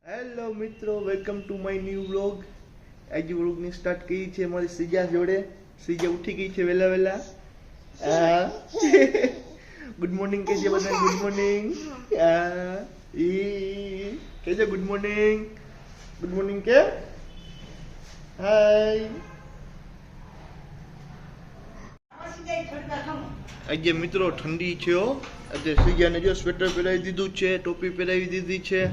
Hello મિત્રો, welcome to my new vlog. આજે વ્લોગની start કરી છે મારી શ્રીજા જોડે. શ્રીજા ઉઠી ગઈ છે વહેલા વહેલા. ગુડ મોર્નિંગ કહેજે બધા, ગુડ મોર્નિંગ. કહેજે ગુડ મોર્નિંગ. ગુડ મોર્નિંગ કે હાય. આજે મિત્રો ઠંડી છે હો. આજે શ્રીજાને જો સ્વેટર પહેરાવી દીધું છે, ટોપી પહેરાવી દીધી છે.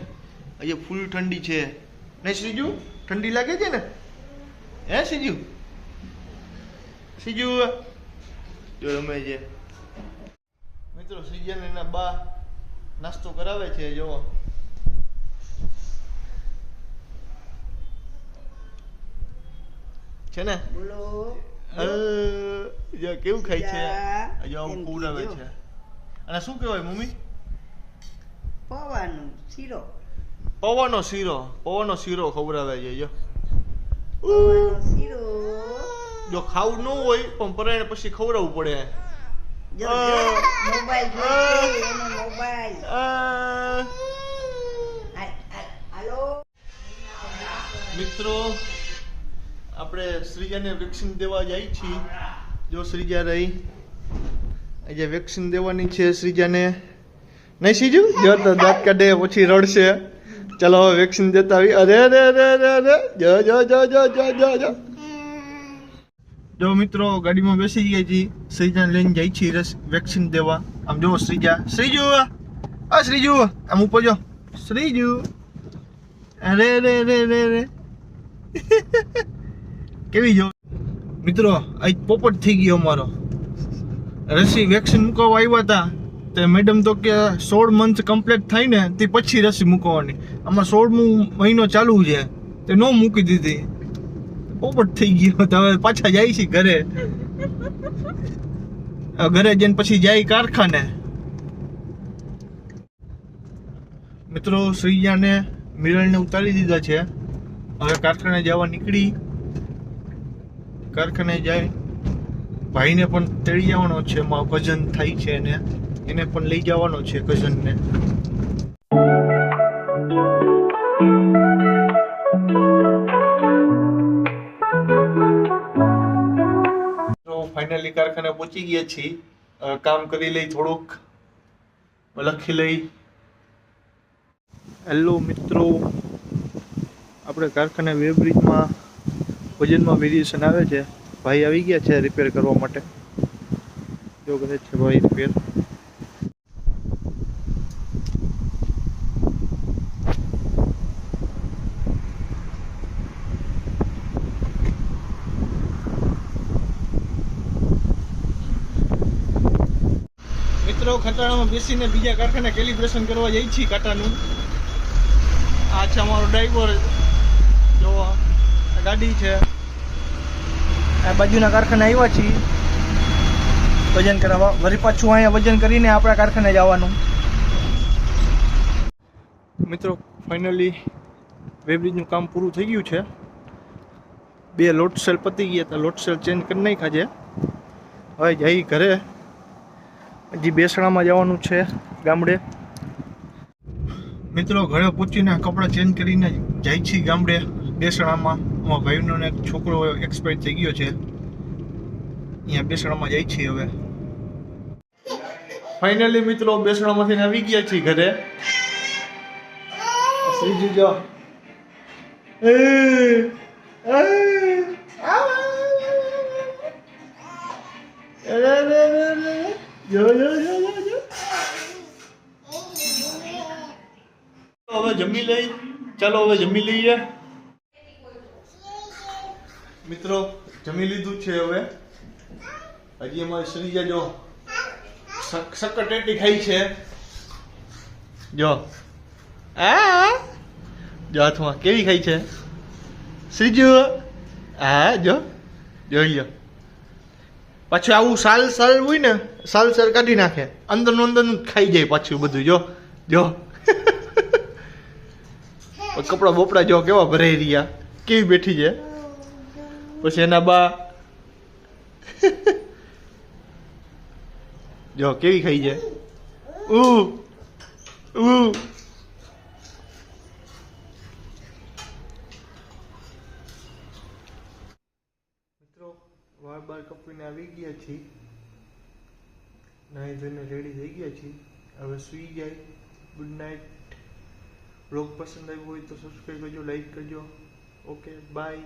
આજે ફૂલ ઠંડી છે ને શ્રીજુ? ઠંડી લાગે છે ને? હે શ્રીજુ? શ્રીજુ જો રમે છે મિત્રો. શ્રીજાને એના બા નાસ્તો કરાવે છે જો. છે ને? બોલો. જો કેવું ખાય છે. જો આવું ખવડાવે છે. અને શું કહેવાય મમ્મી? પૌવાનો શીરો. પૌવાનો શીરો. પૌવાનો શીરો ખવડાવે છે જો. પૌવાનો શીરો. જો ખાવું ન હોય પણ પરાણે પછી ખવડાવવું પડે. જો મોબાઈલ જોઈએ એનો મોબાઈલ. હાલો મિત્રો, આપણે શ્રીજાને વેક્સિન દેવા જઈએ છીએ. જો શ્રીજા રહી આજે વેક્સિન દેવાની છે શ્રીજાને. નહીં શ્રીજુ? જો તો દાંત કાઢે પછી રડશે. ચાલો હવે વેક્સિન દેતા આવી. અરે અરે અરે અરે અરે જો જો જો જો જો જો જો જો મિત્રો, ગાડીમાં બેસી ગયા છીએ. શ્રીજાને લઈને જાય છીએ વેક્સિન દેવા. આમ જો શ્રીજા. શ્રીજુ શ્રીજુ આમ ઉપર જો. શ્રીજુ અરે અરે અરે અરે અરે કેવી જો મિત્રો. આજ પોપટ થઈ ગયો અમારો. રસી વેક્સિન મૂકવા આવ્યા હતા તો મેડમ તો કે 16 મંથ કમ્પ્લીટ થાય ને તે પછી રસી મૂકવાની. આમાં 16મો મહિનો ચાલુ છે તે ન મૂકી દીધી. પોપટ થઈ ગયો. તો હવે પાછા જાય છે ઘરે. ઘરે જઈને પછી જાય કારખાને. મિત્રો, શ્રીજાને મિરરને ઉતારી દીધા છે. હવે કારખાને જવા નીકળી. કારખાને જાય. ભાઈને પણ તેડી જવાનો છે. મારો કઝન થાય છે એને પણ લઈ જવાનો છે કઝનને. તો ફાઇનલી કારખાને પહોંચી ગયા છીએ. કામ કરી લઈ, થોડુંક લખી લઈ. હેલો મિત્રો, આપણે કારખાને વેબ્રિજમાં વજનમાં વેરિએશન આવે છે. ભાઈ આવી ગયા છે રિપેર કરવા માટે. જો કરે છે ભાઈ રિપેર. મિત્રો, ખટાણામાં બેસીને બીજા કારખાને કેલિબ્રેશન કરવા જઈએ છીએ કાંટાનું. આ છે અમારો ડ્રાઈવર. જો ગાડી છે. આ બાજુના કારખાને આવ્યા છીએ વજન કરાવવા. વળી પાછું અહીંયા વજન કરીને આપણા કારખાને જવાનું. મિત્રો, ફાઇનલી વેબ્રિજનું કામ પૂરું થઈ ગયું છે. 2 લોટ સેલ પતી ગયા હતા. લોટ સેલ ચેન્જ કરી નાખ્યા છે. હવે જઈ ઘરે. હજી બેસણામાં જવાનું છે ગામડે. મિત્રો, ઘરે પહોંચીને કપડાં ચેન્જ કરીને જાય છે ગામડે બેસણામાં. અમારા ભાઈનો એક છોકરો એક્સપાયર થઈ ગયો છે. અહીંયા બેસણામાં જાય છે. હવે ફાઇનલી મિત્રો, બેસણામાંથી આવી ગયા છીએ ઘરે. શ્રીજુ જો હવે જમી લઈ. ચાલો હવે જમી લઈએ. મિત્રો, જમી લીધું છે. હવે હજી અમારી શ્રીજા જો સક્કરટેટી ખાઈ છે. જો જો હાથમાં કેવી ખાઈ છે શ્રીજુ. જો જોઈ લો. પાછું આવું સાલ હોય ને, સાલ કાઢી નાખે. અંદરનું અંદરનું ખાઈ જાય પાછું બધું. જો કપડા બોપડા જો કેવા ભરાઈ રહ્યા, કેવી બેઠી છે. પછી એના બા જો કેવી ખાઈ છે. વાળ બાર કપીને આવી ગયા છીએ, નાહી ધોઈને રેડી થઈ ગયા છીએ. હવે સૂઈ જાય. Good night. બ્લોગ પસંદ આવ્યો હોય તો સબસ્ક્રાઈબ કરજો, લાઈક કરજો. Okay bye.